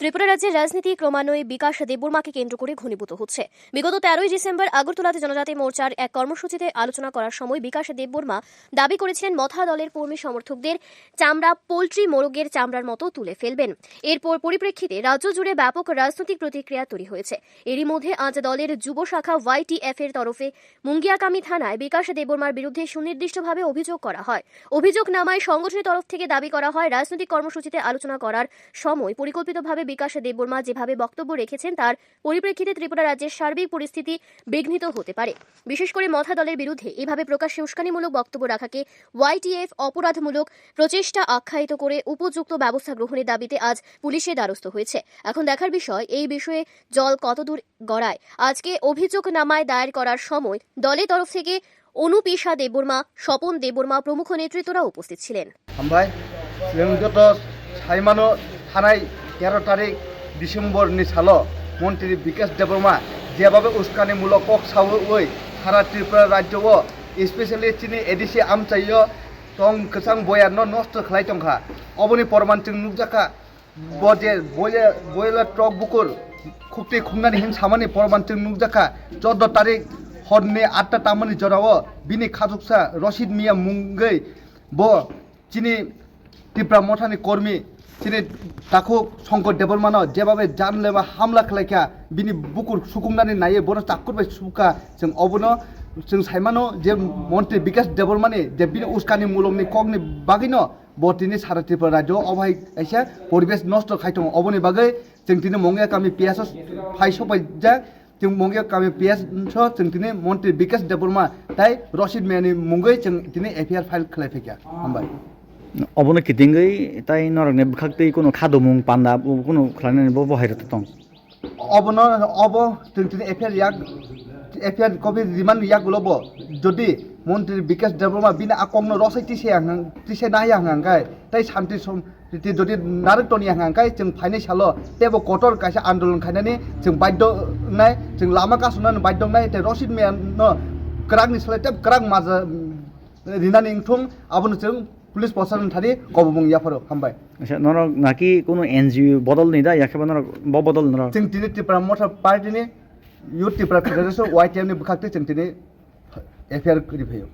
ত্রিপুরা রাজ্যের রাজনীতি ক্রমান্বয়ে বিকাশ দেববর্মাকে কেন্দ্র করে ঘনীভূত হচ্ছে। বিগত 13ই ডিসেম্বর আগরতলাতে জনজাতি মোর্চার এক কর্মসূচিতে আলোচনা করার সময় বিকাশ দেববর্মা দাবি করেছিলেন মথা দলের কর্মী সমর্থকদের চামড়া পোল্ট্রি মোরগের চামড়ার মতো তুলে ফেলবেন। এরপর পরিপ্রেক্ষিতে রাজ্য জুড়ে ব্যাপক রাজনৈতিক প্রতিক্রিয়া তৈরি হয়েছে। এরই মধ্যে আজ দলের যুব শাখা YTF এর তরফে মুঙ্গিয়াকামি থানায় বিকাশ দেববর্মার বিরুদ্ধে সুনির্দিষ্টভাবে অভিযোগ করা হয়। অভিযোগনামায় সংগঠনের তরফ থেকে দাবি করা হয়, রাজনৈতিক কর্মসূচিতে আলোচনা করার সময় পরিকল্পিতভাবে বিকাশ দেববর্মা যেভাবে বক্তব্য রেখেছেন তার পরিপ্রেক্ষিতে ত্রিপুরা রাজ্যের সার্বিক পরিস্থিতি বিঘ্নিত হতে পারে। বিশেষ করে মথা দলের বিরুদ্ধে এভাবে প্রকাশ্যে উস্কানিমূলক বক্তব্য রাখাকে YTF অপরাধমূলক প্রচেষ্টা আখ্যায়িত করে উপযুক্ত ব্যবস্থা গ্রহণের দাবিতে আজ পুলিশের দ্বারস্থ হয়েছে। এখন দেখার বিষয় এই বিষয়ে জল কতদূর গড়ায়। আজকে অভিযোগনামায় দায়ের করার সময় দলের তরফ থেকে অনুপিসা দেববর্মা, স্বপন দেববর্মা প্রমুখ নেতৃত্বরা উপস্থিত ছিলেন। थानाय 13 तारिख डिसेम्बरनि साल मन्त्री बिकाश देबबर्मा जेबाबे उस्कानिमूलक कक सावै सारा त्रिपुरा राज्यआव स्पेशली चिनि एडिसि आमचायो तं कसां बयानो नष्ट खालाय तंखा अबनि परमान जों नुजाखा बजे बयला ट्रक बुकुर खुक्ति खुंनानि हिन सामानि परमान जों नुजाखा 14 तारिख हरनि 8टा तामानि जराव बिनि खाजुकसा रशिद मिया मुंगै ब चिनि त्रिपुरा मथानि कर्मी चिनि दाखु शंकर देबबर्मानो जेबाबे जानलेवा हामला खालायखा बिनि बुकुर सुकुंनानै नायो बर चाकुरबाय सुखा जों अबनो जों साइमानो जे मन्त्री बिकाश देबबर्मानि जे बिनि उस्कानि मुलुगनि कगनि बागैनो बतिनि सारा त्रिपुरा राज्यआव अबाय एसे परिबेश नष्ट खायथं अबनि बागै जों दिनै मंगिया गामि पियास फायसबाय जा जों मंगिया गामि पियास जों दिनै मन्त्री बिकाश देबबर्मा ताय रशिद मियानि मुंगै जों दिनै एफआईआर फाइल खालायफैया हामबाय अबनो किदिंगै ताई नरगने बखाक्तै कोनो खादोमुं पान्दा कोनो खलायनानै बहायरत दं अबनो अब जों दिनै एफआईआर कपि रिमान्ड यागुलब जदि मन्त्री बिकाश देबबर्मा बिना आकंनो रसै तिसे नाया हांगाय ताई शान्ति सम जदि नारकटनि हांगाय जों फाइनाय साल तेबो कटर कायसा आन्दोलन खायनानै जों बाध्य नाय जों लामा कासुनानै बाध्य नाय ते रशिद मियानो क्रागनि सलायते क्राग माजा रिनानि इंथुं आबनो जों पुलिस प्रशासन थारी कबुं याफोर हामबाय अच्छा नरक नाकि कोनो एनजिओ बदल नै दा याखेबा नरक बदल नरक जों दिनै त्रिपुरा मथर पार्टीनि युथ त्रिपुरा फेडारेसन YTF नि बखाक्ते जों दिनै एफआईआर करिफैयो